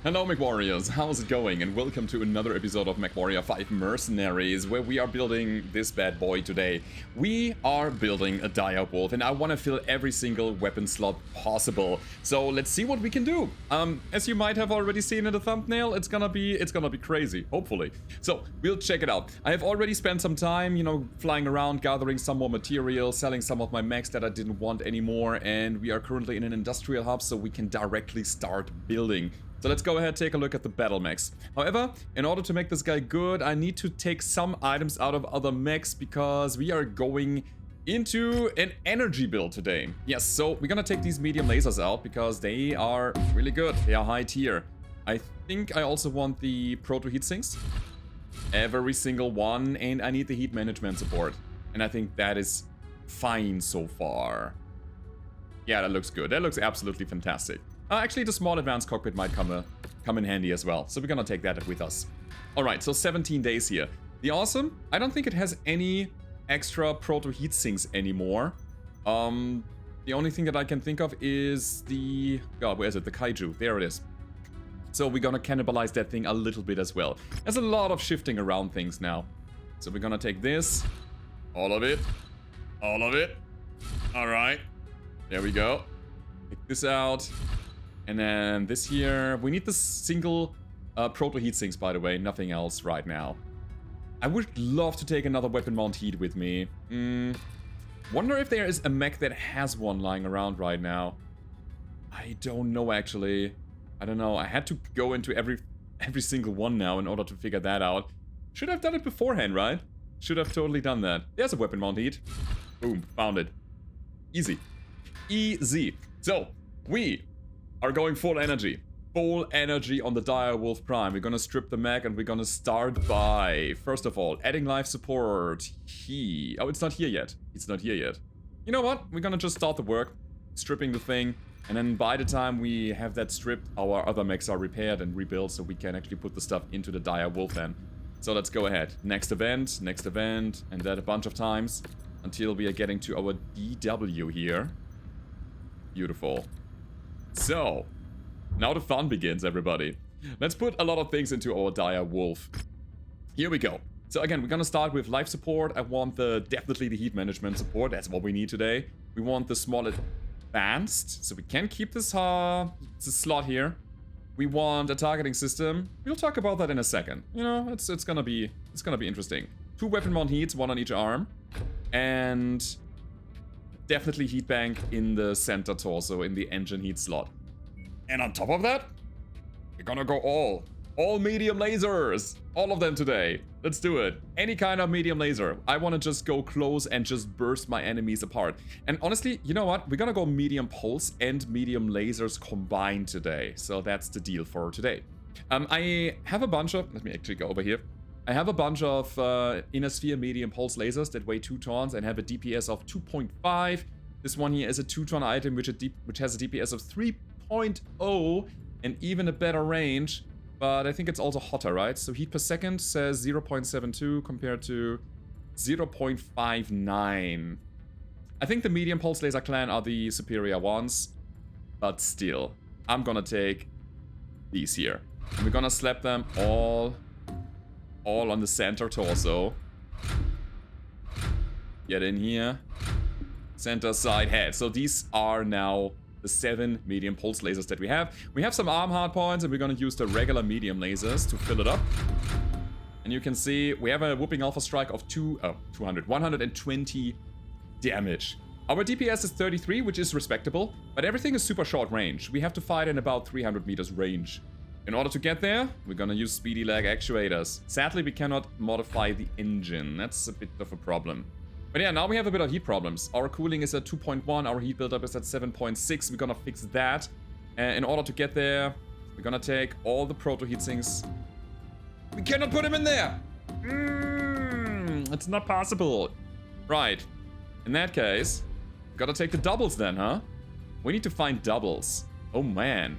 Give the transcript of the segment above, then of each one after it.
Hello Mechwarriors, how's it going? And welcome to another episode of Mechwarrior 5 Mercenaries, where we are building this bad boy today. We are building a dire wolf, and I want to fill every single weapon slot possible. So let's see what we can do. As you might have already seen in the thumbnail, it's gonna be crazy, hopefully. So we'll check it out. I have already spent some time, flying around, gathering some more material, selling some of my mechs that I didn't want anymore, and we are currently in an industrial hub, so we can directly start building. So let's go ahead and take a look at the Battlemechs. However, in order to make this guy good, I need to take some items out of other mechs because we are going into an energy build today. Yes, so we're gonna take these medium lasers out because they are really good. They are high tier. I think I also want the proto heat sinks. Every single one, and I need the heat management support. And I think that is fine so far. Yeah, that looks good. That looks absolutely fantastic. Actually, the small advanced cockpit might come in handy as well. So we're gonna take that with us. Alright, so 17 days here. The awesome, I don't think it has any extra proto heat sinks anymore. The only thing that I can think of is the... God, where is it? The kaiju. There it is. So we're gonna cannibalize that thing a little bit as well. There's a lot of shifting around things now. So we're gonna take this. All of it. All of it. Alright. There we go. Take this out. And then this here, we need the single proto heat sinks, by the way, nothing else right now. I would love to take another weapon mount heat with me. Wonder if there is a mech that has one lying around right now. I don't know, actually. I don't know. I had to go into every single one now in order to figure that out. Should have done it beforehand, right? Should have totally done that. There's a weapon mount heat. Boom, found it. Easy. Easy. So, we are going full energy. Full energy on the Dire Wolf Prime. We're gonna strip the mech and we're gonna start by, first of all, adding life support. Oh, it's not here yet. It's not here yet. You know what? We're gonna just start the work, stripping the thing, and then by the time we have that stripped, our other mechs are repaired and rebuilt, so we can actually put the stuff into the Dire Wolf then. So let's go ahead. Next event, and that a bunch of times until we are getting to our DW here. Beautiful. So, now the fun begins, everybody. Let's put a lot of things into our Dire Wolf. Here we go. So again, we're gonna start with life support. I want definitely the heat management support. That's what we need today. We want the small advanced, so we can keep this slot here. We want a targeting system. We'll talk about that in a second. It's gonna be interesting. 2 weapon mount heats, 1 on each arm, and definitely heat bank in the center torso, in the engine heat slot. And on top of that, we're gonna go all medium lasers. All of them today. Let's do it. Any kind of medium laser. I want to just go close and just burst my enemies apart. And honestly, you know what? We're gonna go medium pulse and medium lasers combined today. So that's the deal for today. I have a bunch of... Let me actually go over here. I have a bunch of inner sphere medium pulse lasers that weigh 2 tons and have a DPS of 2.5. This one here is a 2-ton item which has a DPS of 3.0 and even a better range. But I think it's also hotter, right? So heat per second says 0.72 compared to 0.59. I think the medium pulse laser clan are the superior ones. But still, I'm gonna take these here. And we're gonna slap them all on the center torso. Get in here. Center side head. So these are now the 7 medium pulse lasers that we have. We have some arm hard points and we're gonna use the regular medium lasers to fill it up. And you can see we have a whooping alpha strike of 120 damage. Our DPS is 33, which is respectable, but everything is super short range. We have to fight in about 300 meters range. In order to get there, we're gonna use speedy lag actuators. Sadly, we cannot modify the engine. That's a bit of a problem. But yeah, now we have a bit of heat problems. Our cooling is at 2.1, our heat buildup is at 7.6. We're gonna fix that. In order to get there, we're gonna take all the proto heat sinks. We cannot put them in there! It's not possible. Right. In that case, we gotta take the doubles then, huh? We need to find doubles. Oh man.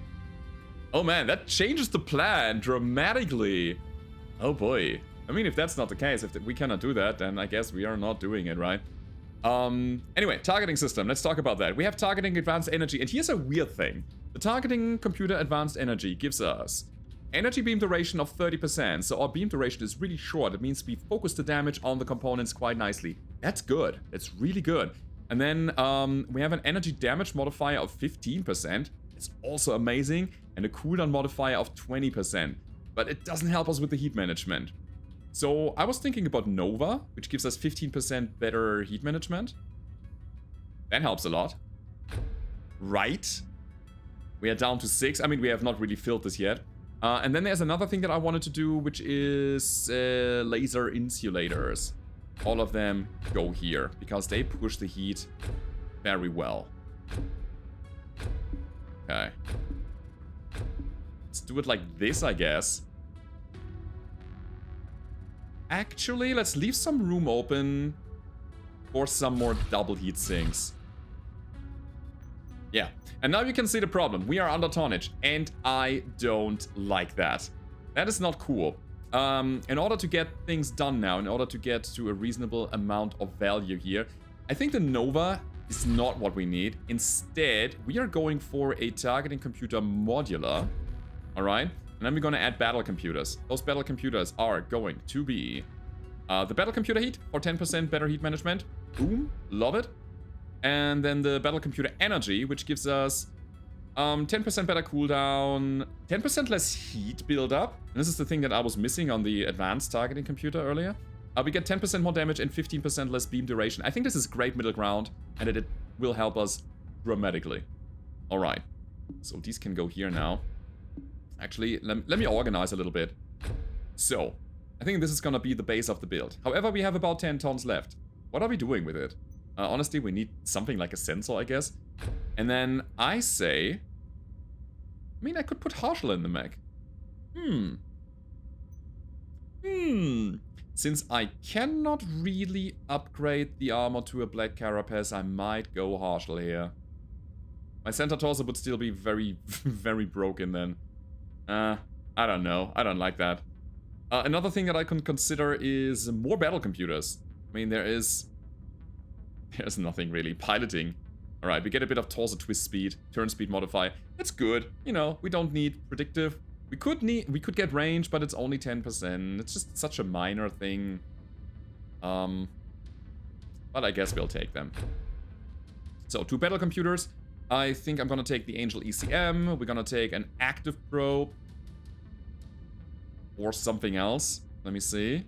Oh man, that changes the plan dramatically. Oh boy. I mean, if that's not the case, if we cannot do that, then I guess we are not doing it, right? Anyway, targeting system. Let's talk about that. We have targeting advanced energy. And here's a weird thing. The targeting computer advanced energy gives us energy beam duration of 30%. So our beam duration is really short. It means we focus the damage on the components quite nicely. That's good. It's really good. And then we have an energy damage modifier of 15%. It's also amazing. And a cooldown modifier of 20%. But it doesn't help us with the heat management. So I was thinking about Nova, which gives us 15% better heat management. That helps a lot. Right? We are down to 6. I mean, we have not really filled this yet. And then there's another thing that I wanted to do, which is laser insulators. All of them go here, because they push the heat very well. Okay. Let's do it like this, I guess. Actually, let's leave some room open for some more double heat sinks. Yeah, and now you can see the problem. We are under tonnage, and I don't like that. That is not cool. In order to get things done now, in order to get to a reasonable amount of value here, I think the Nova is not what we need. Instead, we are going for a targeting computer modular. Alright? And then we're going to add battle computers. Those battle computers are going to be the battle computer heat for 10% better heat management. Boom. Love it. And then the battle computer energy, which gives us 10% better cooldown, 10% less heat buildup. And this is the thing that I was missing on the advanced targeting computer earlier. We get 10% more damage and 15% less beam duration. I think this is great middle ground, and it will help us dramatically. Alright. So these can go here now. Actually, let me organize a little bit. So, I think this is gonna be the base of the build. However, we have about 10 tons left. What are we doing with it? Honestly, we need something like a sensor, I guess. And then I say... I mean, I could put Harshal in the mech. Since I cannot really upgrade the armor to a black carapace, I might go Harshal here. My center torso would still be very, very broken then. I don't know. I don't like that. Another thing that I can consider is more battle computers. I mean, there's nothing really. Piloting. Alright, we get a bit of torso twist speed, turn speed modifier. That's good. You know, we don't need predictive. We could get range, but it's only 10%. It's just such a minor thing. But I guess we'll take them. So, 2 battle computers. I think I'm gonna take the Angel ECM. We're gonna take an active probe. Or something else. Let me see.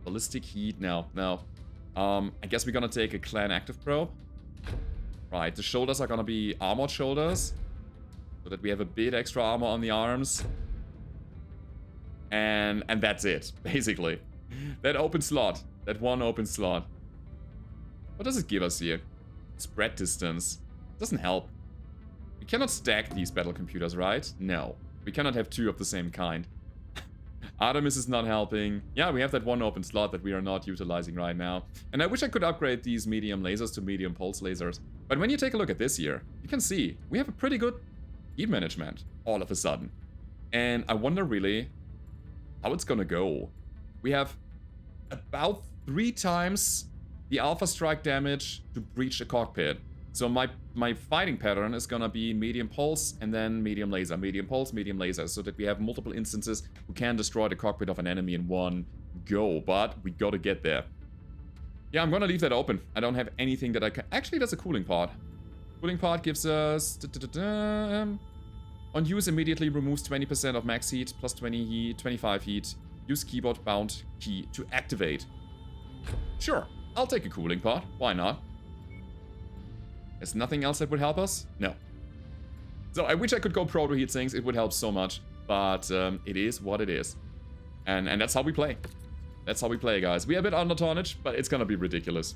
Ballistic heat. No. I guess we're gonna take a clan active probe. Right, the shoulders are gonna be armored shoulders. So that we have a bit extra armor on the arms. And that's it, basically. That open slot. That one open slot. What does it give us here? Spread distance. Doesn't help. We cannot stack these battle computers, right? No. We cannot have 2 of the same kind. Artemis is not helping. Yeah, we have that one open slot that we are not utilizing right now. And I wish I could upgrade these medium lasers to medium pulse lasers. But when you take a look at this here, you can see we have a pretty good heat management all of a sudden. And I wonder really how it's gonna go. We have about 3 times the alpha strike damage to breach a cockpit. So my fighting pattern is gonna be medium pulse and then medium laser, medium pulse, medium laser, so that we have multiple instances who can destroy the cockpit of an enemy in one go, but we gotta get there. Yeah, I'm gonna leave that open. I don't have anything that I can... Actually, that's a cooling pod. Cooling pod gives us... On use, immediately removes 20% of max heat, plus 20 heat, 25 heat. Use keyboard bound key to activate. Sure, I'll take a cooling pod. Why not? There's nothing else that would help us? No. So I wish I could go proto heat sinks. It would help so much. But it is what it is. And that's how we play. That's how we play, guys. We are a bit under tonnage, but it's gonna be ridiculous.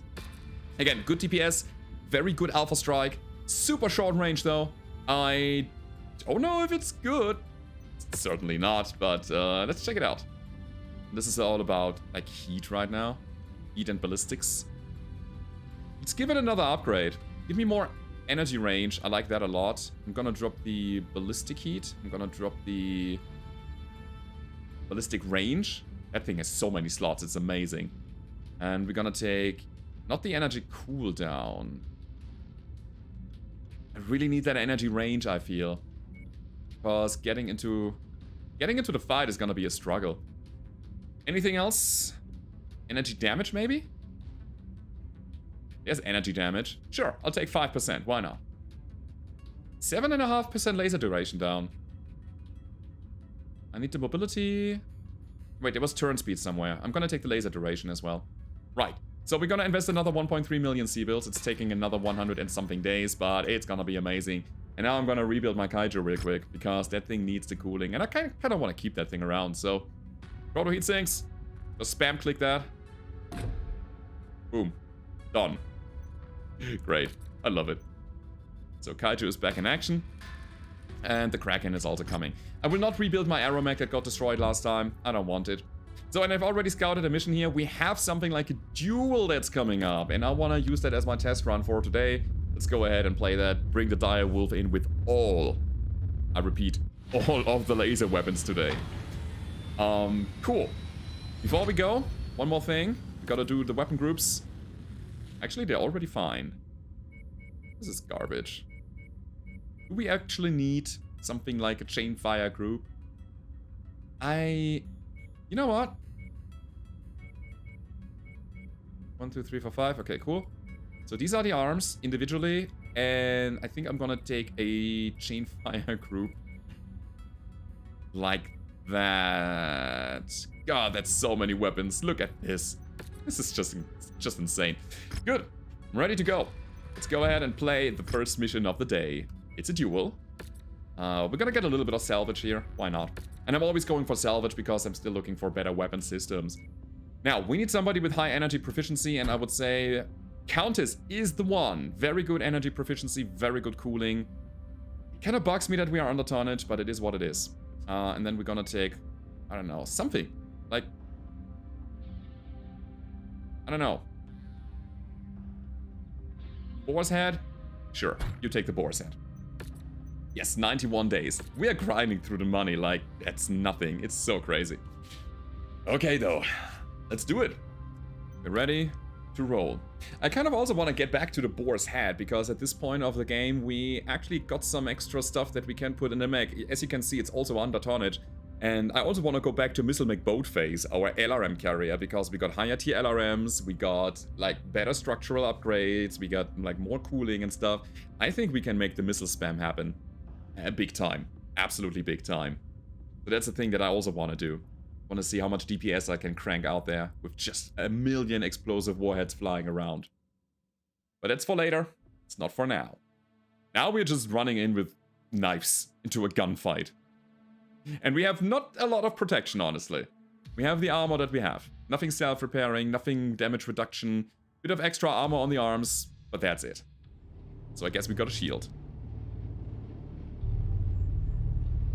Again, good DPS. Very good alpha strike. Super short range, though. I don't know if it's good. Certainly not, but let's check it out. This is all about, like, heat right now. Heat and ballistics. Let's give it another upgrade. Give me more energy range. I like that a lot. I'm gonna drop the ballistic heat. I'm gonna drop the ballistic range. That thing has so many slots. It's amazing. And we're gonna take not the energy cooldown. I really need that energy range, I feel. Because getting into the fight is gonna be a struggle. Anything else? Energy damage, maybe? There's energy damage. Sure, I'll take 5%. Why not? 7.5% laser duration down. I need the mobility. Wait, there was turn speed somewhere. I'm gonna take the laser duration as well. Right. So we're gonna invest another 1.3 million C-bills. It's taking another 100 and something days, but it's gonna be amazing. And now I'm gonna rebuild my Kaiju real quick, because that thing needs the cooling. And I kind of want to keep that thing around, so... Proto heat sinks. Just spam click that. Boom. Done. Great. I love it. So Kaiju is back in action. And the Kraken is also coming. I will not rebuild my Aeromech that got destroyed last time. I don't want it. So, and I've already scouted a mission here. We have something like a duel that's coming up. And I want to use that as my test run for today. Let's go ahead and play that. Bring the Dire Wolf in with all, I repeat, all of the laser weapons today. Cool. Before we go, one more thing. We gotta do the weapon groups. Actually, they're already fine. This is garbage. Do we actually need something like a chain fire group? You know what? 1, 2, 3, 4, 5. Okay, cool. So these are the arms individually, and I think I'm gonna take a chain fire group like that. God, that's so many weapons. Look at this. This is just insane. Good. I'm ready to go. Let's go ahead and play the first mission of the day. It's a duel. We're gonna get a little bit of salvage here. Why not? And I'm always going for salvage because I'm still looking for better weapon systems. Now, we need somebody with high energy proficiency, and I would say Countess is the one. Very good energy proficiency, very good cooling. It kind of bugs me that we are under tonnage, but it is what it is. And then we're gonna take, I don't know, something. Like, I don't know. Boar's head? Sure, you take the boar's head. Yes, 91 days. We are grinding through the money like that's nothing. It's so crazy. Okay, though. Let's do it. We're ready to roll. I kind of also want to get back to the boar's head, because at this point of the game, we actually got some extra stuff that we can put in the mech. As you can see, it's also under tonnage. And I also want to go back to Missile Mech Boat Phase, our LRM carrier, because we got higher tier LRMs, we got like better structural upgrades, we got like more cooling and stuff. I think we can make the missile spam happen. Big time. Absolutely big time. So that's the thing that I also want to do. I want to see how much DPS I can crank out there with just a million explosive warheads flying around. But that's for later. It's not for now. Now we're just running in with knives into a gunfight. And we have not a lot of protection, honestly. We have the armor that we have. Nothing self-repairing, nothing damage reduction. Bit of extra armor on the arms, but that's it. So I guess we got a shield.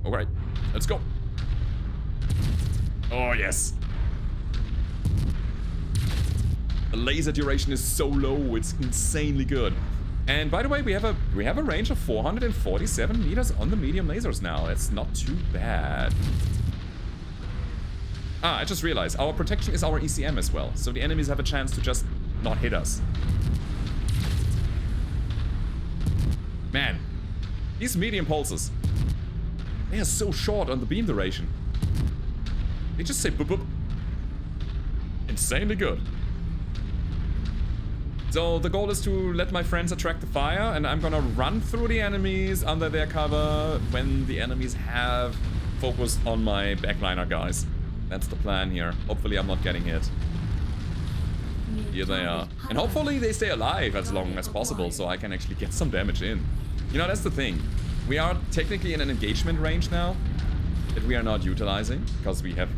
Alright, let's go. Oh, yes. The laser duration is so low, it's insanely good. And by the way, we have a range of 447 meters on the medium lasers now. It's not too bad. I just realized our protection is our ECM as well, so the enemies have a chance to just not hit us. Man, these medium pulses, they are so short on the beam duration. They just say boop boop. Insanely good. So the goal is to let my friends attract the fire, and I'm gonna run through the enemies under their cover when the enemies have focused on my backliner guys. That's the plan here. Hopefully I'm not getting hit. Here they are. And hopefully they stay alive as long as possible so I can actually get some damage in. You know, that's the thing. We are technically in an engagement range now that we are not utilizing because we have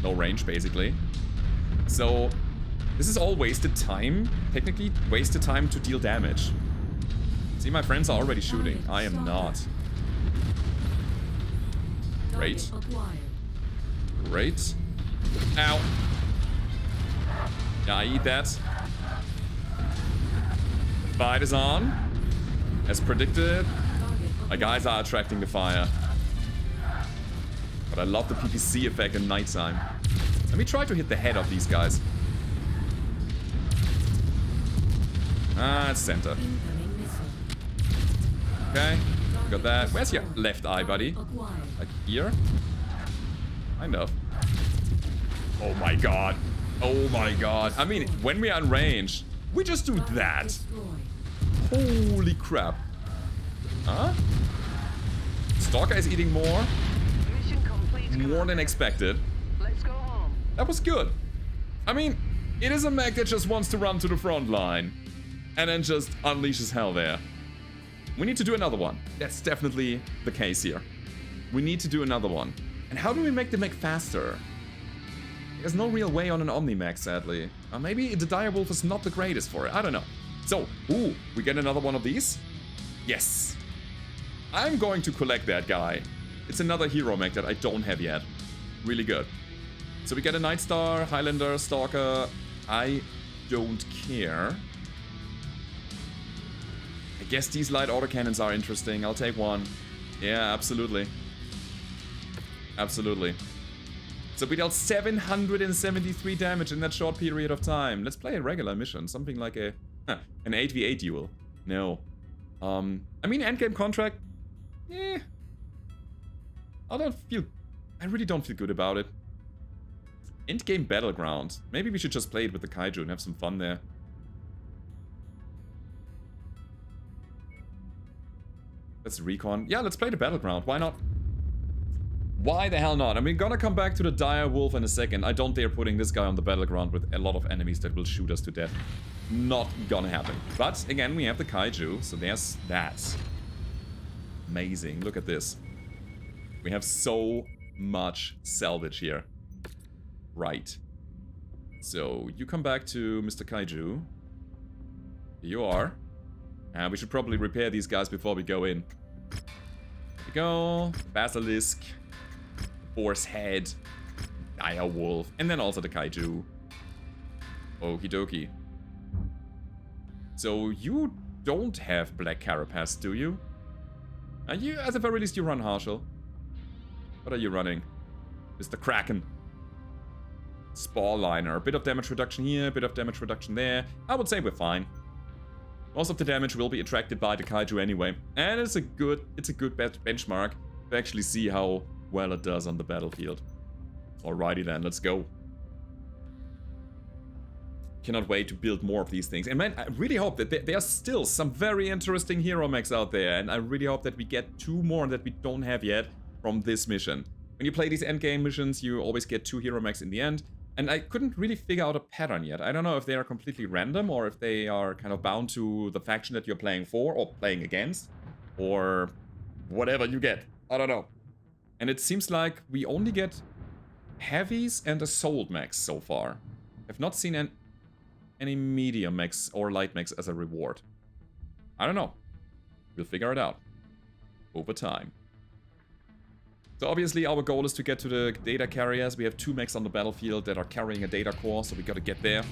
no range basically. So this is all wasted time, technically wasted time to deal damage. See, my friends are already shooting. I am not. Great. Great. Ow. Yeah, I eat that. Fight is on. As predicted. My guys are attracting the fire. But I love the PPC effect in nighttime. Let me try to hit the head of these guys. Ah, it's center. Okay, got that. Where's your left eye, buddy? Like here? Kind of. Oh my god. Oh my god. I mean, when we are in range, we just do that. Holy crap. Huh? Stalker is eating more. More than expected. Let's go home. That was good. I mean, it is a mech that just wants to run to the front line and then just unleashes hell there. We need to do another one. That's definitely the case here. We need to do another one. And how do we make the mech faster? There's no real way on an Omni mech, sadly. Or maybe the Direwolf is not the greatest for it. I don't know. So, ooh, we get another one of these? Yes. I'm going to collect that guy. It's another hero mech that I don't have yet. Really good. So we get a Night Star, Highlander, Stalker. I don't care. I guess these light autocannons are interesting. I'll take one. Yeah, absolutely. Absolutely. So we dealt 773 damage in that short period of time. Let's play a regular mission. Something like an 8v8 duel. No. I mean, endgame contract. Eh. I really don't feel good about it. Endgame battleground. Maybe we should just play it with the kaiju and have some fun there. Let's recon. Yeah, let's play the battleground. Why not? Why the hell not? I mean, gonna come back to the dire wolf in a second. I don't dare putting this guy on the battleground with a lot of enemies that will shoot us to death. Not gonna happen. But again, we have the kaiju, so there's that. Amazing. Look at this. We have so much salvage here. Right. So, you come back to Mr. Kaiju. Here you are. We should probably repair these guys before we go in. Here we go. Basilisk. Boar's head. Dire wolf. And then also the kaiju. Okie dokie. So, you don't have black carapace, do you? You, at the very least, you run Harshal. What are you running? Mr. Kraken. Spore liner. A bit of damage reduction here, a bit of damage reduction there. I would say we're fine. Most of the damage will be attracted by the kaiju anyway. And it's a good benchmark to actually see how well it does on the battlefield. Alrighty then, let's go. Cannot wait to build more of these things. And man, I really hope that there are still some very interesting hero mechs out there. And I really hope that we get 2 more that we don't have yet from this mission. When you play these endgame missions, you always get 2 hero mechs in the end. And I couldn't really figure out a pattern yet. I don't know if they are completely random or if they are kind of bound to the faction that you're playing for or playing against. Or whatever you get. I don't know. And it seems like we only get heavies and assault mechs so far. I've not seen any medium mechs or light mechs as a reward. I don't know. We'll figure it out over time. So obviously our goal is to get to the data carriers. We have 2 mechs on the battlefield that are carrying a data core, so we gotta get there.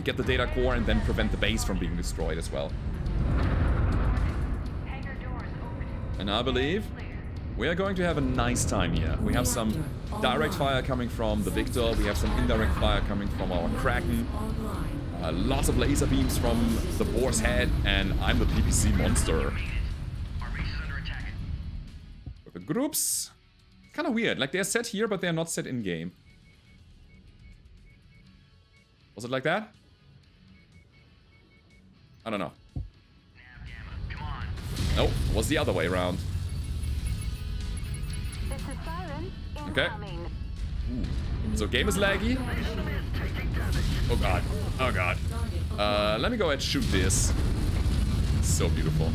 Get the data core and then prevent the base from being destroyed as well. And I believe we are going to have a nice time here. We have some direct fire coming from the Victor. We have some indirect fire coming from our Kraken. Lots of laser beams from the Boar's Head. And I'm the PPC monster. With the groups. Kind of weird. Like, they're set here, but they're not set in-game. Was it like that? I don't know. Nope, it was the other way around. Okay. Ooh. So game is laggy. Oh god. Oh god. Let me go ahead and shoot this. So beautiful.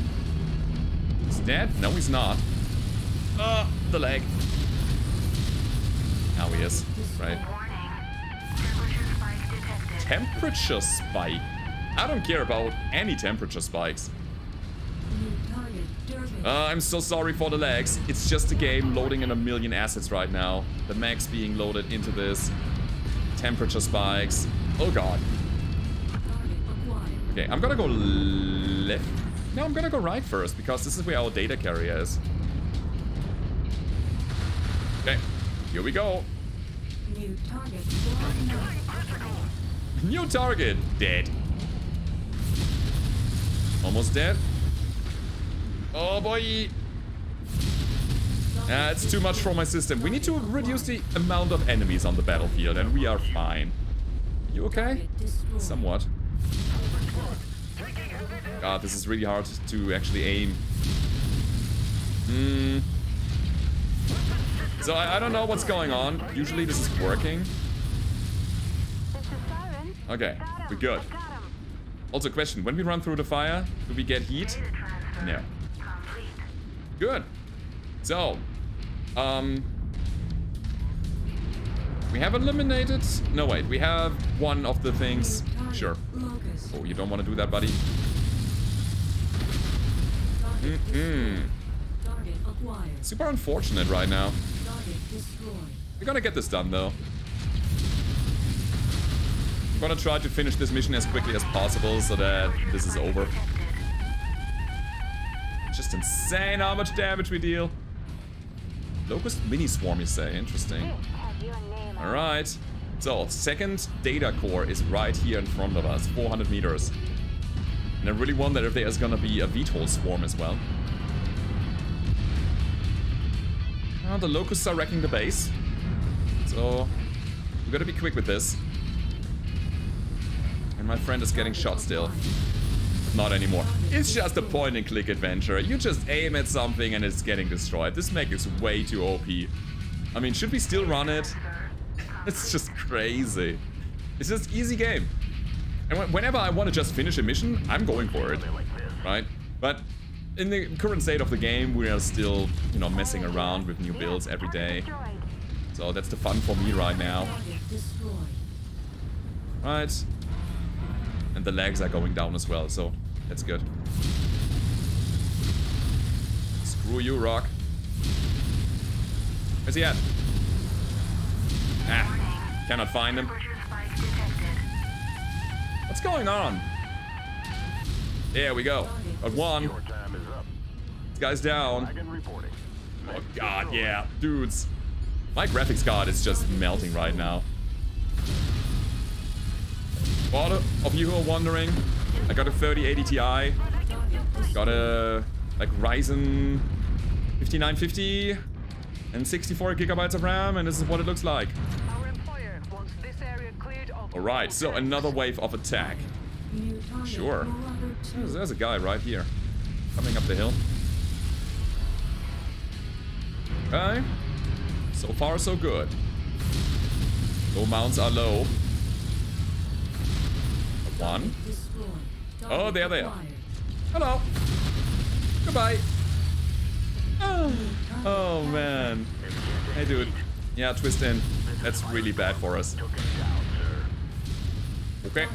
He's dead? No, he's not. The leg. Now he is. Right. Temperature spike. I don't care about any temperature spikes. I'm so sorry for the lags. It's just a game loading in a million assets right now. The mechs being loaded into this. Temperature spikes. Oh god. Okay, I'm gonna go left. No, I'm gonna go right first because this is where our data carrier is. Okay, here we go. New target. New target. Dead. Almost dead. Oh boy. It's too much for my system. We need to reduce the amount of enemies on the battlefield, and we are fine. You okay? Somewhat. God, this is really hard to actually aim. So I don't know what's going on. Usually this is working. Okay, we're good. Also, question, when we run through the fire, do we get heat? No. Good. So, we have eliminated... No, wait, we have one of the things. Sure. Oh, you don't want to do that, buddy? Super unfortunate right now. We're gonna get this done, though. I'm gonna try to finish this mission as quickly as possible so that this is over. Just insane how much damage we deal. Locust mini swarm, you say? Interesting. Alright. So, second data core is right here in front of us, 400 meters. And I really wonder if there's gonna be a VTOL swarm as well. Oh, the locusts are wrecking the base. So, we gotta be quick with this. And my friend is getting shot still. Not anymore. It's just a point and click adventure. You just aim at something and it's getting destroyed. This mech is way too OP. I mean, should we still run it? It's just crazy. It's just easy game. And whenever I want to just finish a mission, I'm going for it. Right? But in the current state of the game, we are still, you know, messing around with new builds every day. So that's the fun for me right now. Right. And the legs are going down as well, so that's good. Screw you, Rock. Where's he at? Ah, cannot find him. What's going on? There we go. Got one. This guy's down. Oh god, yeah. Dudes. My graphics card is just melting right now. For all of you who are wondering, I got a 3080 Ti. Got a like Ryzen 5950 and 64 gigabytes of RAM, and this is what it looks like. Alright, so another wave of attack. Sure. There's a guy right here. Coming up the hill. Okay. So far, so good. Low mounts are low. One. Oh, there they are. Hello. Goodbye. Oh, man. Hey, dude. Yeah, twist in. That's really bad for us. Okay.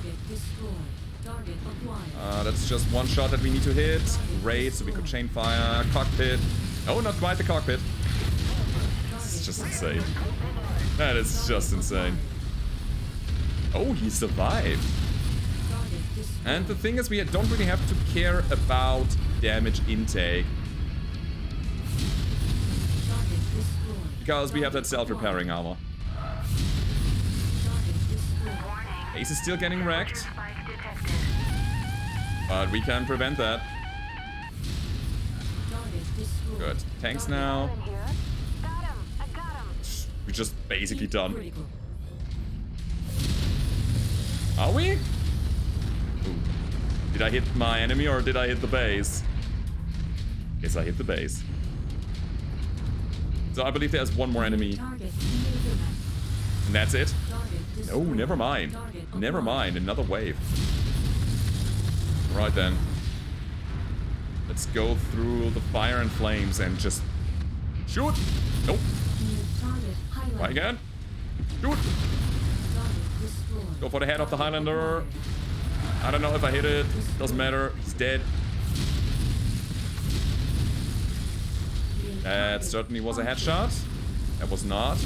That's just one shot that we need to hit. Great, so we could chain fire. Cockpit. Oh, not quite the cockpit. This is just insane. That is just insane. Oh, he survived. And the thing is, we don't really have to care about damage intake. Because we have that self-repairing armor. Ace is still getting wrecked. But we can prevent that. Good. Tanks now. We're just basically done. Are we? Ooh. Did I hit my enemy or did I hit the base? Guess I hit the base. So I believe there's one more enemy. And that's it? No, never mind. Never mind, another wave. Right then. Let's go through the fire and flames and just shoot. Nope. Try again. Shoot. Go for the head of the Highlander. I don't know if I hit it. Doesn't matter. He's dead. That certainly was a headshot. That was not.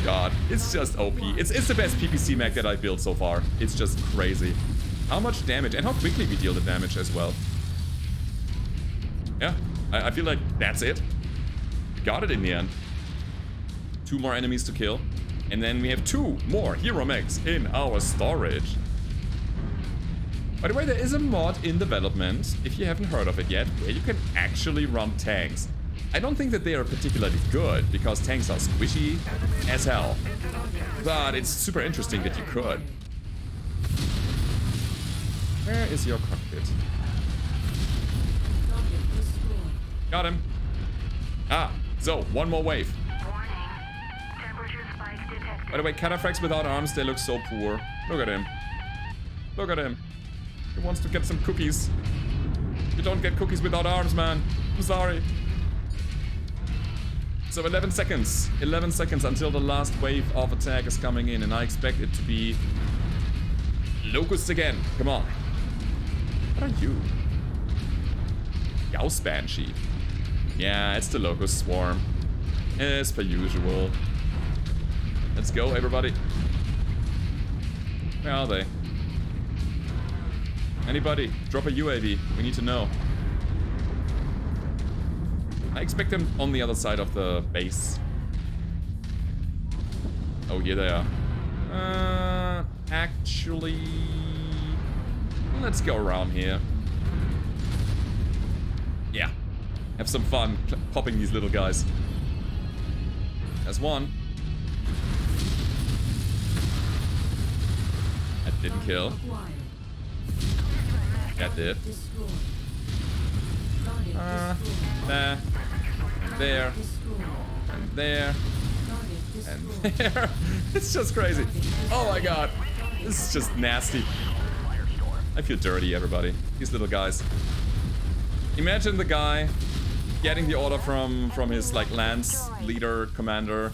God, it's just OP. It's the best PPC mech that I built so far. It's just crazy. How much damage and how quickly we deal the damage as well. Yeah, I feel like that's it. We got it in the end. 2 more enemies to kill. And then we have 2 more hero mechs in our storage. By the way, there is a mod in development, if you haven't heard of it yet, where you can actually run tanks. I don't think that they are particularly good, because tanks are squishy as hell. But it's super interesting that you could. Where is your cockpit? Got him. Ah, so, one more wave. By the way, cataphracts without arms, they look so poor. Look at him. Look at him. He wants to get some cookies. You don't get cookies without arms, man. I'm sorry. So 11 seconds. 11 seconds until the last wave of attack is coming in. And I expect it to be... Locusts again. Come on. What are you? Gauss Banshee. Yeah, it's the Locust Swarm. As per usual. Let's go, everybody. Where are they? Anybody? Drop a UAV. We need to know. I expect them on the other side of the base. Oh, here they are. Actually... Let's go around here. Yeah. Have some fun popping these little guys. There's one. That didn't kill. That did. There. And there. And there. And there. It's just crazy. Oh my god. This is just nasty. I feel dirty, everybody. These little guys. Imagine the guy getting the order from his, like, lance leader, commander.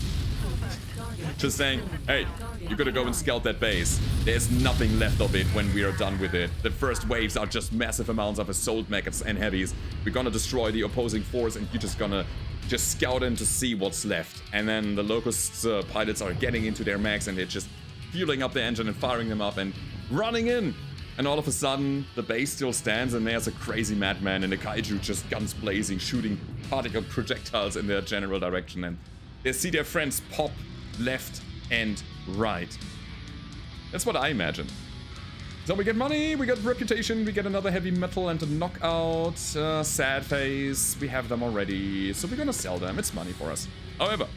Just saying, hey, you gotta go and scout that base. There's nothing left of it when we are done with it. The first waves are just massive amounts of assault mechs and heavies. We're gonna destroy the opposing force and you're just gonna scout in to see what's left. And then the Locust pilots are getting into their mechs and they're just fueling up the engine and firing them up and running in. And all of a sudden, the base still stands and there's a crazy madman and a kaiju just guns blazing, shooting particle projectiles in their general direction. And they see their friends pop left and right. That's what I imagine. So we get money, we get reputation, we get another heavy metal and a knockout, sad face. We have them already, so we're gonna sell them. It's money for us. However,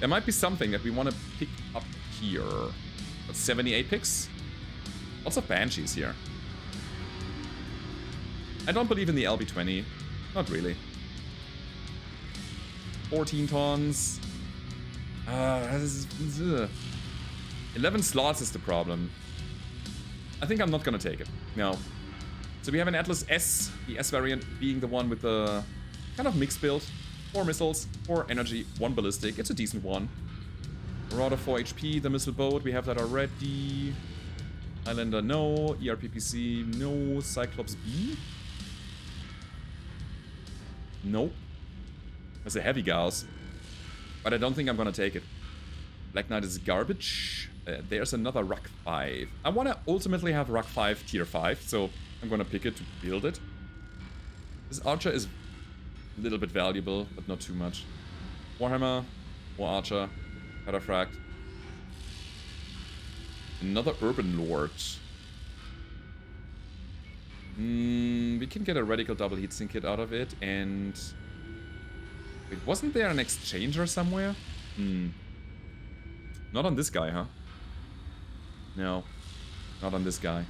there might be something that we want to pick up here. Got 78 picks. Lots of Banshees here. I don't believe in the LB20. Not really. 14 tons. 11 slots is the problem. I think I'm not gonna take it. No. So we have an Atlas S, the S variant being the one with the kind of mixed build. 4 missiles, 4 energy, 1 ballistic. It's a decent one. Marauder 4 HP, the missile boat, we have that already. Islander, no. ERPPC, no. Cyclops B? Nope. That's a heavy Gauss. But I don't think I'm gonna take it. Black Knight is garbage. There's another Ruck 5. I want to ultimately have Ruck 5 tier 5, so I'm gonna pick it to build it. This Archer is a little bit valuable, but not too much. Warhammer, more Archer, Cataphract. Another Urban Lord. We can get a Radical Double Heatsink Kit out of it, and... Wait, wasn't there an Exchanger somewhere? Not on this guy, huh? No. Not on this guy.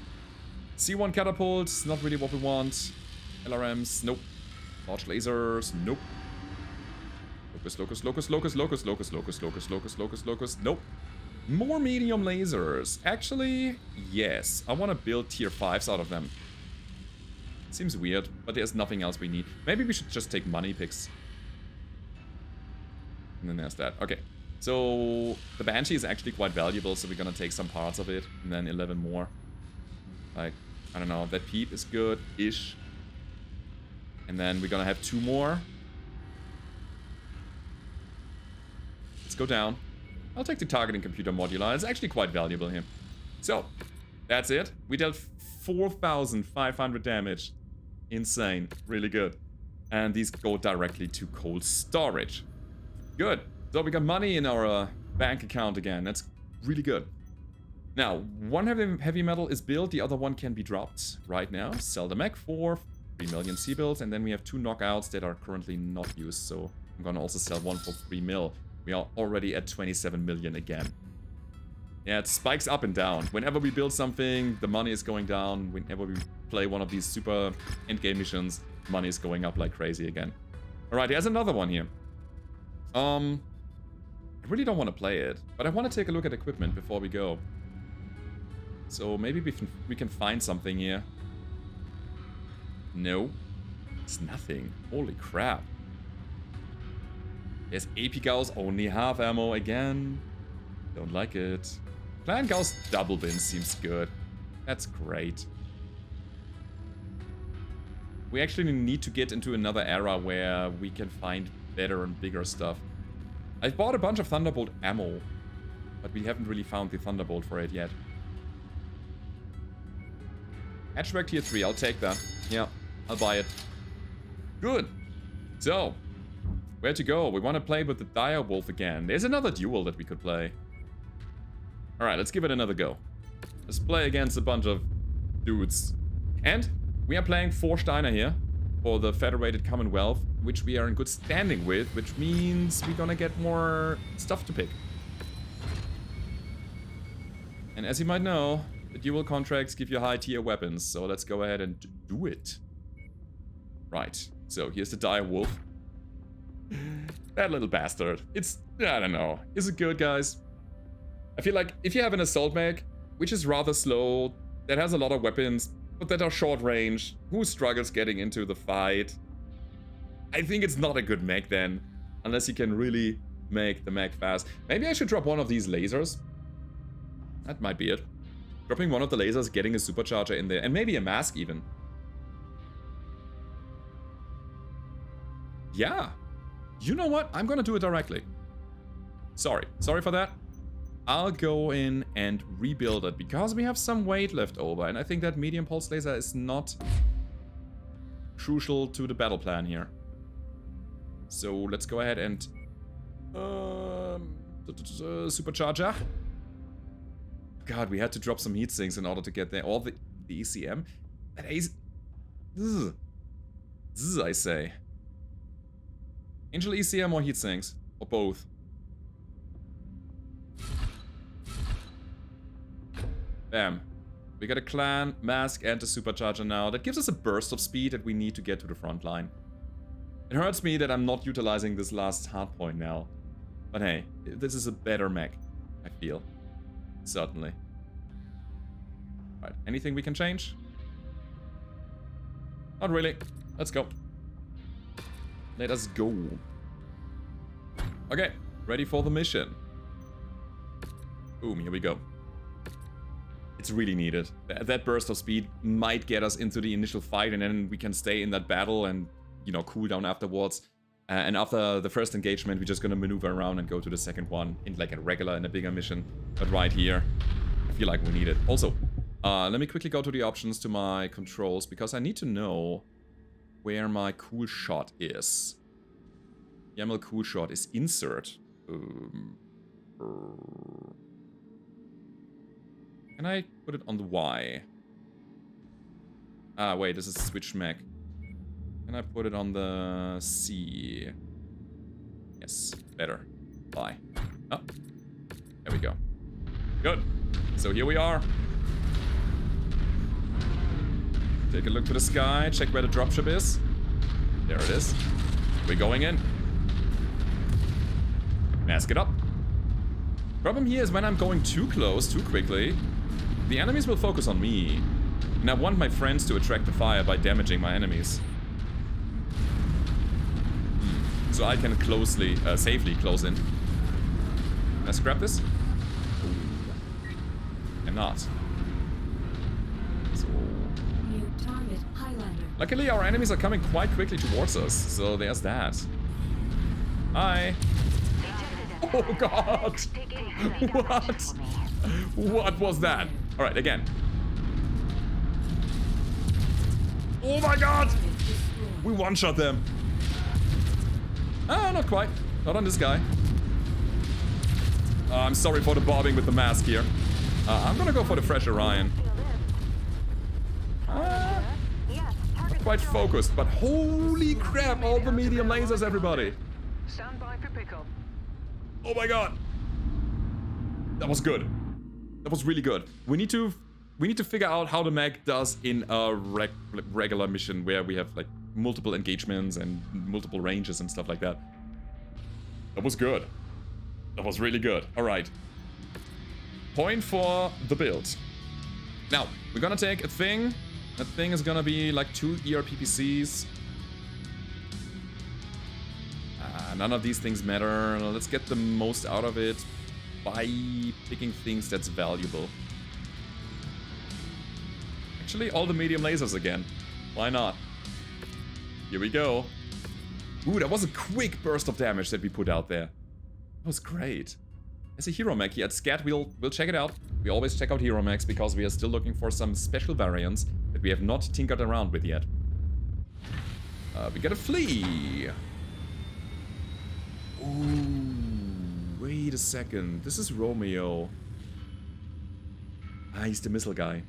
C1 Catapults, not really what we want. LRMs, nope. Large Lasers, nope. Locust, nope. More medium lasers. Actually, yes. I want to build tier 5s out of them. Seems weird, but there's nothing else we need. Maybe we should just take money picks. And then there's that. Okay. So, the Banshee is actually quite valuable, so we're gonna take some parts of it. And then 11 more. Like, I don't know. That Pete is good-ish. And then we're gonna have 2 more. Let's go down. I'll take the targeting computer modular. It's actually quite valuable here. So, that's it. We dealt 4,500 damage. Insane. Really good. And these go directly to cold storage. Good. So we got money in our bank account again. That's really good. Now, one heavy metal is built, the other one can be dropped right now. Sell the mech for 3 million C-bills, and then we have 2 knockouts that are currently not used, so I'm gonna also sell one for 3 mil. We are already at 27 million again. Yeah, it spikes up and down. Whenever we build something, the money is going down. Whenever we play one of these super endgame missions, money is going up like crazy again. Alright, there's another one here. I really don't want to play it, but I want to take a look at equipment before we go. So maybe we can find something here. No. It's nothing. Holy crap. There's AP Gauss, only half ammo again. Don't like it. Clan Gauss double bin seems good. That's great. We actually need to get into another era where we can find better and bigger stuff. I've bought a bunch of Thunderbolt ammo, but we haven't really found the Thunderbolt for it yet. Hatchback tier 3, I'll take that. Yeah, I'll buy it. Good. So, where to go? We want to play with the Dire Wolf again. There's another duel that we could play. Alright, let's give it another go. Let's play against a bunch of dudes. And we are playing 4 Steiner here for the Federated Commonwealth, which we are in good standing with, which means we're gonna get more stuff to pick. And as you might know, the dual contracts give you high tier weapons, so let's go ahead and do it. Right, so here's the Dire Wolf. That little bastard. It's, I don't know. Is it good, guys? I feel like if you have an assault mech, which is rather slow, that has a lot of weapons, but that are short range, who struggles getting into the fight, I think it's not a good mech then, unless you can really make the mech fast. Maybe I should drop one of these lasers. That might be it. Dropping one of the lasers, getting a supercharger in there, and maybe a mask even. Yeah. You know what? I'm gonna do it directly. Sorry for that. I'll go in and rebuild it because we have some weight left over, and I think that medium pulse laser is not crucial to the battle plan here. So let's go ahead and supercharger. God, we had to drop some heat sinks in order to get there. Or the ECM. That is, I say. Angel ECM or heat sinks, or both. Bam. We got a clan, mask, and a supercharger now. That gives us a burst of speed that we need to get to the front line. It hurts me that I'm not utilizing this last hardpoint now. But hey, this is a better mech, I feel. Certainly. Right, anything we can change? Not really. Let's go. Let us go. Okay, ready for the mission. Boom, here we go. It's really needed. That burst of speed might get us into the initial fight, and then we can stay in that battle and, you know, cool down afterwards. And after the first engagement, we're just gonna maneuver around and go to the second one in like a regular and a bigger mission. But right here, I feel like we need it. Also, let me quickly go to the options to my controls, because I need to know where my cool shot is. YAML cool shot is insert. Can I put it on the Y? Ah, wait, this is switch mech. Can I put it on the C? Yes, better. Y. Oh, there we go. Good. So here we are. Take a look to the sky, check where the dropship is. There it is. We're going in. Mask it up. Problem here is when I'm going too close, too quickly, the enemies will focus on me. And I want my friends to attract the fire by damaging my enemies. So I can safely close in. Can I scrap this? Ooh. Cannot. So... New target, Highlander. Luckily our enemies are coming quite quickly towards us, so there's that. Hi! Oh god! What? What was that? Alright, again. Oh my god! We one-shot them. Ah, not quite. Not on this guy. I'm sorry for the bobbing with the mask here. I'm gonna go for the fresh Orion. Not quite focused, but holy crap, all the medium lasers, everybody. Stand by for pickup. Oh my god. That was good. That was really good. We need to figure out how the mech does in a regular mission where we have like multiple engagements and multiple ranges and stuff like that. That was good. That was really good. All right. Point for the build. Now, we're gonna take a thing. That thing is gonna be like 2 ERPPCs. None of these things matter. Let's get the most out of it by picking things that's valuable. Actually, all the medium lasers again. Why not? Here we go. Ooh, that was a quick burst of damage that we put out there. That was great. There's a hero mech here at Scat. We'll check it out. We always check out hero mechs because we are still looking for some special variants that we have not tinkered around with yet. We got a flea. Ooh, wait a second. This is Romeo. Ah, he's the missile guy.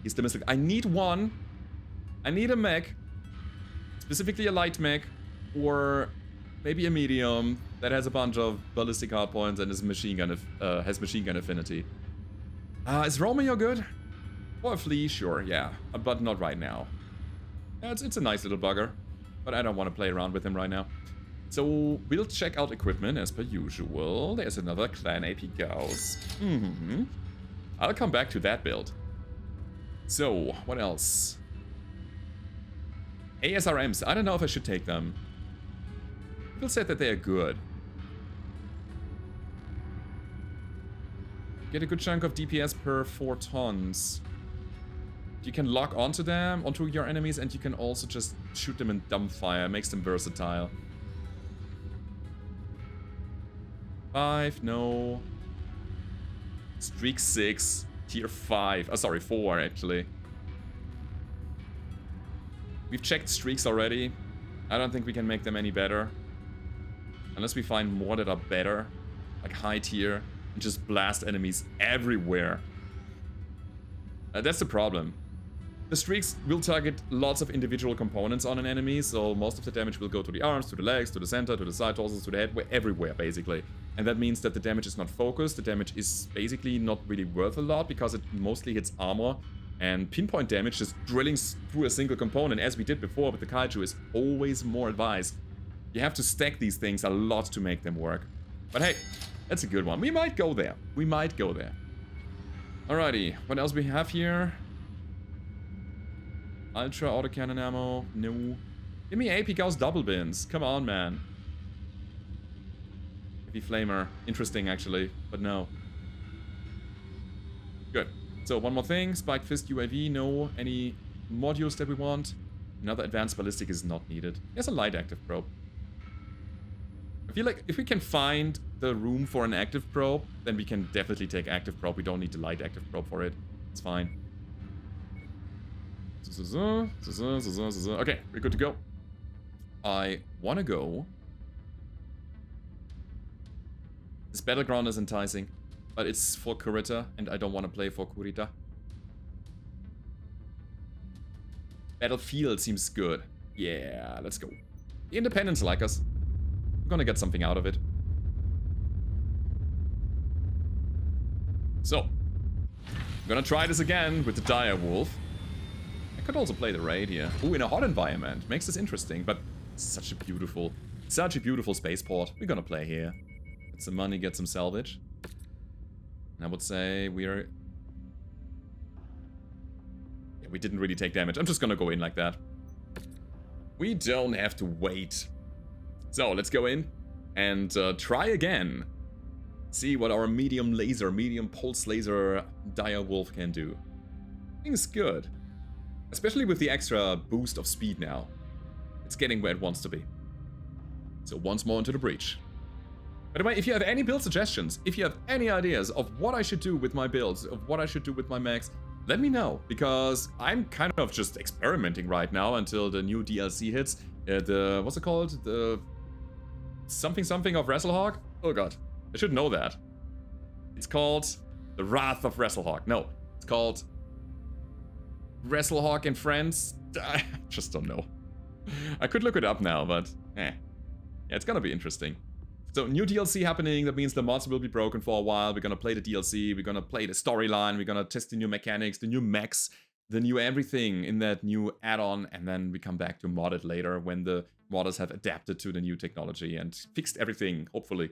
He's the missile. I need one. I need a mech. Specifically a light mech. Or maybe a medium that has a bunch of ballistic hardpoints and is machine gun has machine gun affinity. Is Romeo good? Or a flea? Sure, yeah. But not right now. Yeah, it's a nice little bugger. But I don't want to play around with him right now. So we'll check out equipment as per usual. There's another clan AP Gauss. I'll come back to that build. So, what else? ASRMs. I don't know if I should take them. People said that they are good. Get a good chunk of DPS per 4 tons. You can lock onto them, onto your enemies, and you can also just shoot them in dumbfire. Makes them versatile. 5, no. Streak 6, tier 5. Oh, sorry, 4 actually. We've checked streaks already. I don't think we can make them any better. Unless we find more that are better. Like high tier. And just blast enemies everywhere. That's the problem. The streaks will target lots of individual components on an enemy, so most of the damage will go to the arms, to the legs, to the center, to the side torsos, to the head, everywhere basically. And that means that the damage is not focused, the damage is basically not really worth a lot because it mostly hits armor. And pinpoint damage, just drilling through a single component, as we did before with the Kaiju, is always more advised. You have to stack these things a lot to make them work. But hey, that's a good one. We might go there. We might go there. Alrighty, what else we have here? Ultra autocannon ammo. No. Give me AP Gauss double bins. Come on, man. Heavy flamer. Interesting, actually, but no. Good. So, one more thing. Spiked Fist UAV. No. Any modules that we want? Another advanced ballistic is not needed. There's a light active probe. I feel like if we can find the room for an active probe, then we can definitely take active probe. We don't need the light active probe for it. It's fine. Okay, we're good to go. I want to go. This battleground is enticing, but it's for Kurita, and I don't want to play for Kurita. Battlefield seems good. Yeah, let's go. The Independents like us. We're gonna get something out of it. So, I'm gonna try this again with the Dire Wolf. I could also play the raid here. Ooh, in a hot environment. Makes this interesting, but it's such a beautiful spaceport. We're gonna play here. Get some money, get some salvage. And I would say we are... Yeah, we didn't really take damage. I'm just gonna go in like that. We don't have to wait. So, let's go in and try again. See what our medium pulse laser Dire Wolf can do. I think it's good. Especially with the extra boost of speed now. It's getting where it wants to be. So once more into the breach. By the way, if you have any build suggestions, if you have any ideas of what I should do with my builds, of what I should do with my mechs, let me know. Because I'm kind of just experimenting right now until the new DLC hits. What's it called? The something of Wrestlehawk? Oh god, I should know that. It's called The Wrath of Wrestlehawk. No, it's called Wrestlehawk and Friends. I just don't know. I could look it up now, but yeah, it's gonna be interesting. So new DLC happening. That means the mods will be broken for a while. We're gonna play the DLC. We're gonna play the storyline. We're gonna test the new mechanics, the new mechs, the new everything in that new add-on, and then we come back to mod it later when the modders have adapted to the new technology and fixed everything. Hopefully.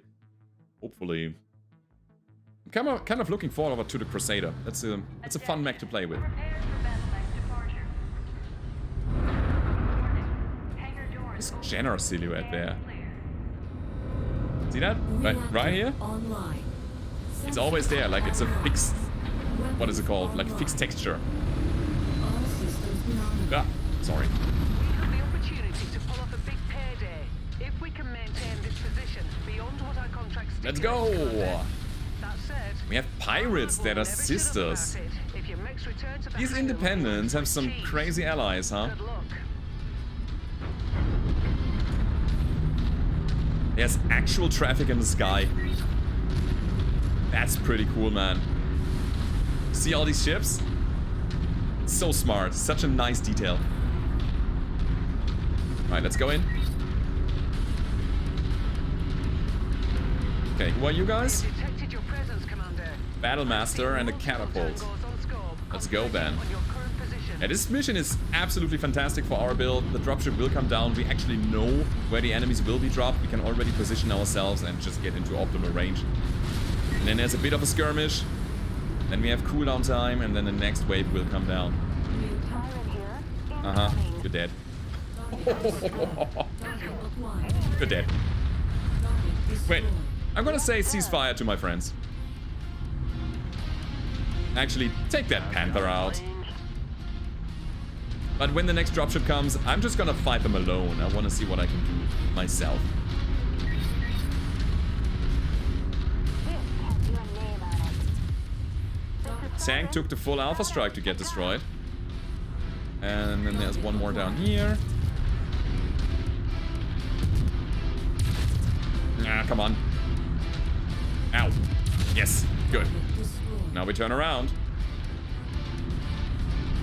I'm kind of looking forward to the Crusader. It's a fun mech to play with. This general silhouette there. See that? Right here? It's always there, like it's a fixed, what is it called? Like fixed texture. Ah, sorry. Let's go! We have pirates that assist us. These independents have some crazy allies, huh? There's actual traffic in the sky. That's pretty cool, man. See all these ships? So smart. Such a nice detail. Alright, let's go in. Okay, who are you guys? Battlemaster and a catapult. Let's go, Ben. Yeah, this mission is absolutely fantastic for our build. The dropship will come down. We actually know where the enemies will be dropped. We can already position ourselves and just get into optimal range. And then there's a bit of a skirmish. Then we have cooldown time, and then the next wave will come down. Uh-huh. You're dead. You're dead. Wait. I'm gonna say ceasefire to my friends. Actually, take that Panther out. But when the next dropship comes, I'm just gonna fight them alone. I wanna see what I can do myself. Tank took the full alpha strike to get destroyed. And then there's one more down here. Ah, come on. Ow. Yes, good. Now we turn around.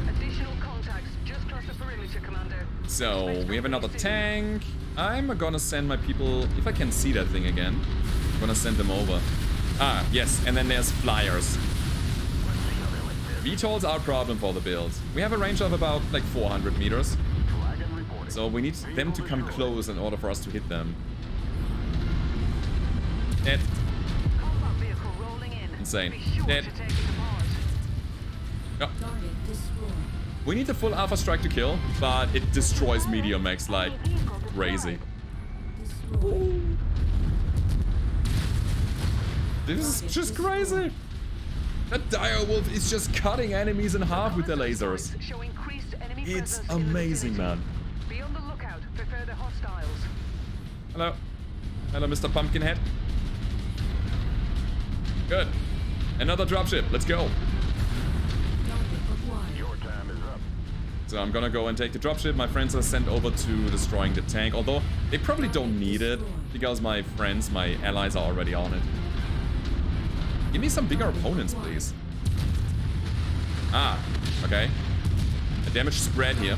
Additional contacts just cross the perimeter, Commander. So, we have another tank. I'm gonna send my people, if I can see that thing again, I'm gonna send them over. Ah, yes, and then there's flyers. VTOLs are a problem for the build. We have a range of about like 400 meters. So we need them to come close in order for us to hit them. Dead. Insane. Dead. Oh. We need the full alpha strike to kill, but it destroys medium mechs like crazy. This is just crazy. That direwolf is just cutting enemies in half with their lasers. It's amazing, man. Be on the lookout for further hostiles. Hello. Hello, Mr. Pumpkinhead. Good. Another dropship. Let's go. Your time is up. So I'm gonna go and take the dropship. My friends are sent over to destroying the tank, although they probably don't need it because my friends, my allies are already on it. Give me some bigger opponents, please. Ah, okay. A damage spread here.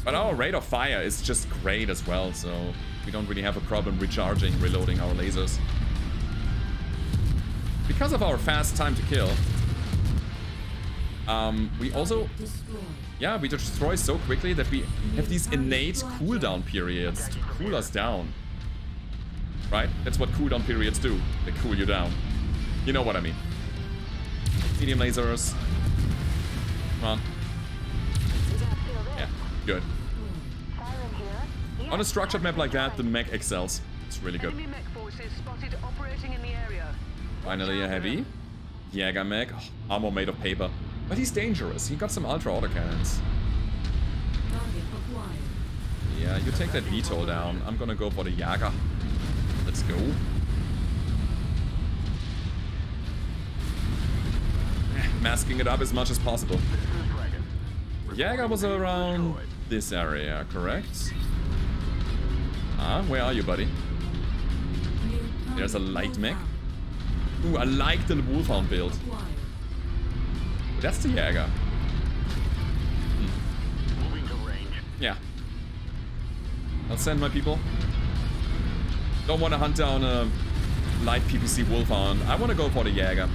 But our rate of fire is just great as well, so we don't really have a problem recharging, reloading our lasers. Because of our fast time to kill, we also... Yeah, we destroy so quickly that we have these innate cooldown periods to cool us down. Right? That's what cooldown periods do. They cool you down. You know what I mean. Medium lasers. Come on. Yeah, good. On a structured map like that, the mech excels. It's really good. Finally a heavy. Jäger mech. Oh, armor made of paper. But he's dangerous. He got some ultra autocannons. Yeah, you take that VTOL down. I'm gonna go for the Jäger. Let's go. Masking it up as much as possible. Jäger was around this area, correct? Ah, where are you, buddy? There's a light mech. Ooh, I like the Wolfhound build. Acquired. That's the Jäger. Moving to range. Yeah. I'll send my people. Don't want to hunt down a light PPC Wolfhound. I want to go for the Jäger.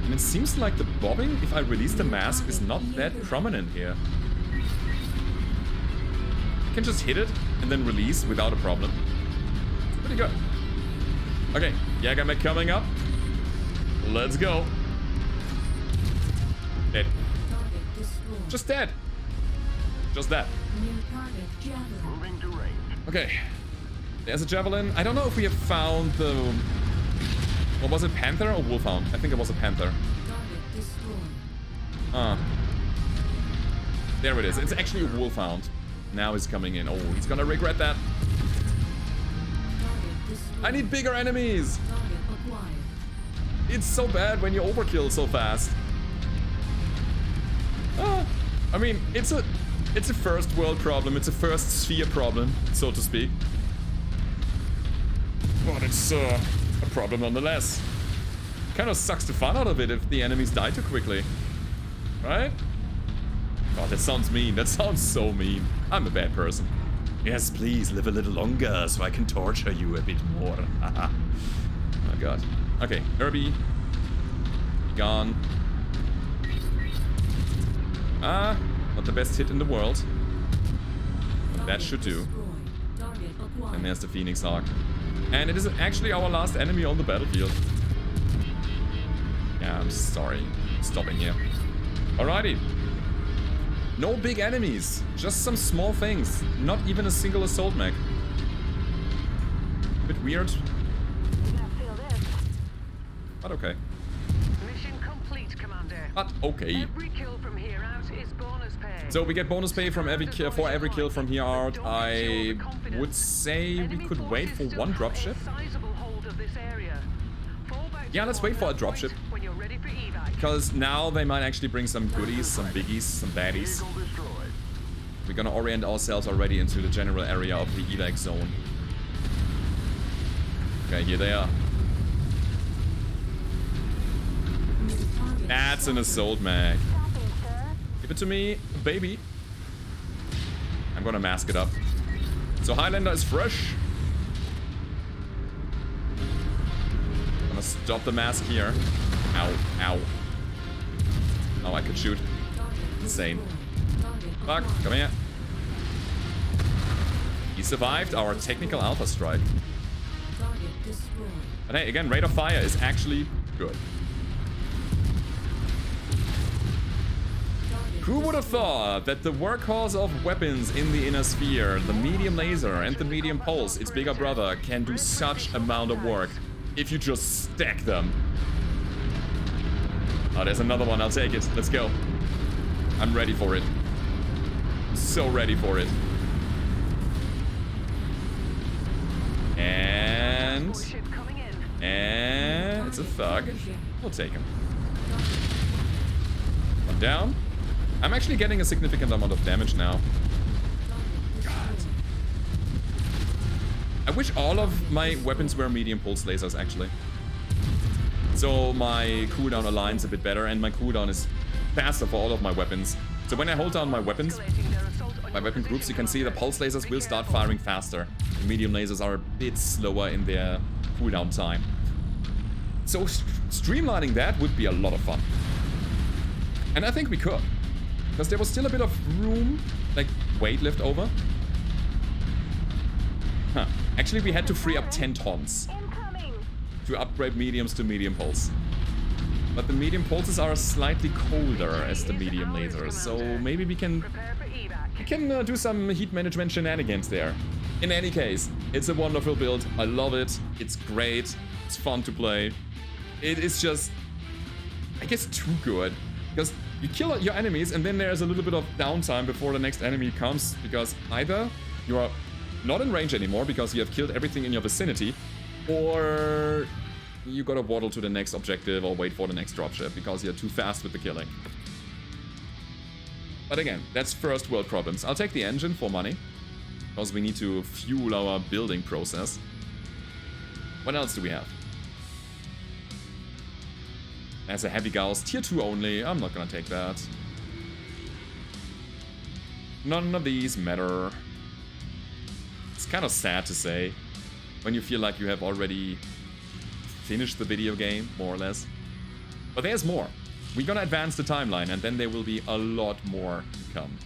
And it seems like the bobbing, if I release the mask, is not that prominent here. I can just hit it and then release without a problem. Pretty good. Okay, Jäger Mech coming up. Let's go. Dead. Target destroyed. Just dead. Just that. New target javelin. Moving to range. Okay. There's a Javelin. I don't know if we have found the... What was it, Panther or Wolfhound? I think it was a Panther. Target destroyed. Ah. There it is. It's actually a Wolfhound. Now he's coming in. Oh, he's gonna regret that. Target destroyed. I need bigger enemies. Target acquired. It's so bad when you overkill so fast. Ah. I mean, it's a first world problem. It's a first sphere problem, so to speak. But it's a problem nonetheless. Kind of sucks the fun out of it if the enemies die too quickly. Right? God, that sounds mean. That sounds so mean. I'm a bad person. Yes, please, live a little longer so I can torture you a bit more. Oh god. Okay, Herbie. Gone. Ah, not the best hit in the world. That should do. Target acquired. And there's the Phoenix Hawk. And it is actually our last enemy on the battlefield. Yeah, I'm sorry. Stopping here. Alrighty. No big enemies. Just some small things. Not even a single assault mech. A bit weird, Feel this. but okay. Mission complete, Commander. But okay. Every kill from here out is bonus pay. So we get bonus pay from every for every kill from here out. I would say we could wait for one dropship. Yeah, let's wait for a dropship. Because now they might actually bring some goodies, some biggies, some baddies. Vehicle destroyed. We're gonna orient ourselves already into the general area of the evac zone. Okay, here they are. New target That's an assault mech. Give it to me, baby. I'm gonna mask it up. So Highlander is fresh. Gonna stop the mask here. Ow, ow. Oh, I could shoot. Insane. Fuck, come here. He survived our technical alpha strike. Target destroyed. But hey, again, rate of fire is actually good. Who would have thought that the workhorse of weapons in the inner sphere, the medium laser and the medium pulse, its bigger brother, can do such amount of work if you just stack them. Oh, there's another one. I'll take it. Let's go. I'm ready for it. I'm so ready for it. And it's a thug. We'll take him. One down. I'm actually getting a significant amount of damage now. God. I wish all of my weapons were medium pulse lasers, actually. So my cooldown aligns a bit better, and my cooldown is faster for all of my weapons. So when I hold down my weapons, my weapon groups, you can see the pulse lasers will start firing faster. The medium lasers are a bit slower in their cooldown time. So streamlining that would be a lot of fun. And I think we could. Because there was still a bit of room, like weight left over. Huh. Actually, we had to free up 10 tons to upgrade mediums to medium pulse. But the medium pulses are slightly colder as the medium lasers, so maybe we can do some heat management shenanigans there. In any case, it's a wonderful build. I love it. It's great. It's fun to play. It is just, I guess, too good. Because you kill your enemies and then there's a little bit of downtime before the next enemy comes, because either you are not in range anymore because you have killed everything in your vicinity, or you gotta waddle to the next objective or wait for the next dropship because you're too fast with the killing. But again, that's first world problems. I'll take the engine for money because we need to fuel our building process. What else do we have? As a heavy Gauss, tier 2 only. I'm not gonna take that. None of these matter. It's kind of sad to say when you feel like you have already finished the video game, more or less. But there's more. We're gonna advance the timeline, and then there will be a lot more to come.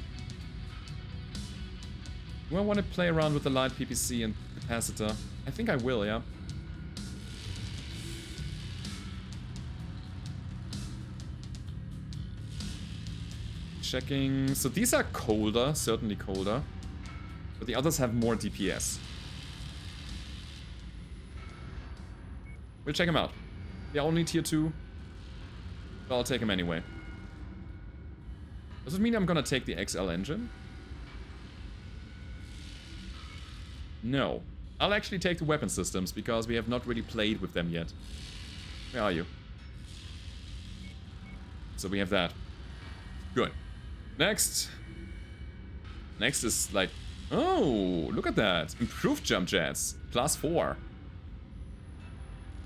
Do I want to play around with the light PPC and capacitor? I think I will, yeah. Checking. So these are colder, certainly colder. But the others have more DPS. We'll check them out. They're only tier 2. But I'll take them anyway. Does it mean I'm gonna take the XL engine? No. I'll actually take the weapon systems because we have not really played with them yet. Where are you? So we have that. Good. Next. Next is like... Oh, look at that. Improved jump jets. Plus 4.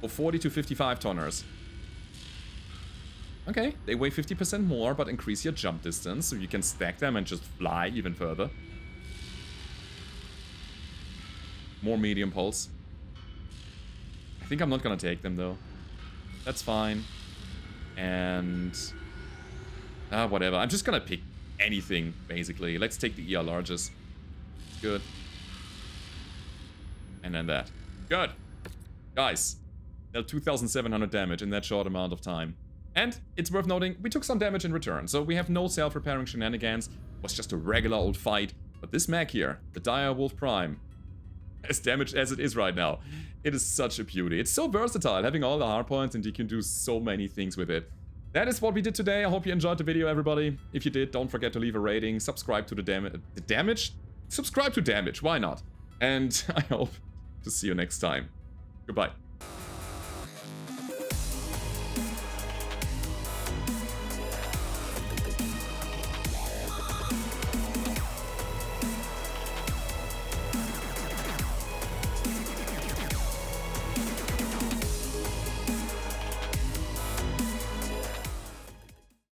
For 40 to 55 tonners. Okay, they weigh 50% more, but increase your jump distance, so you can stack them and just fly even further. More medium pulse. I think I'm not gonna take them, though. That's fine. And... whatever. I'm just gonna pick anything, basically. Let's take the ER larges. Good. And then that. Good. Guys, dealt 2,700 damage in that short amount of time. And it's worth noting, we took some damage in return, so we have no self-repairing shenanigans. It was just a regular old fight. But this mech here, the Dire Wolf Prime, as damaged as it is right now, it is such a beauty. It's so versatile, having all the hardpoints, and you can do so many things with it. That is what we did today. I hope you enjoyed the video, everybody. If you did, don't forget to leave a rating, subscribe to the damage? Subscribe to damage, why not? And I hope to see you next time. Goodbye.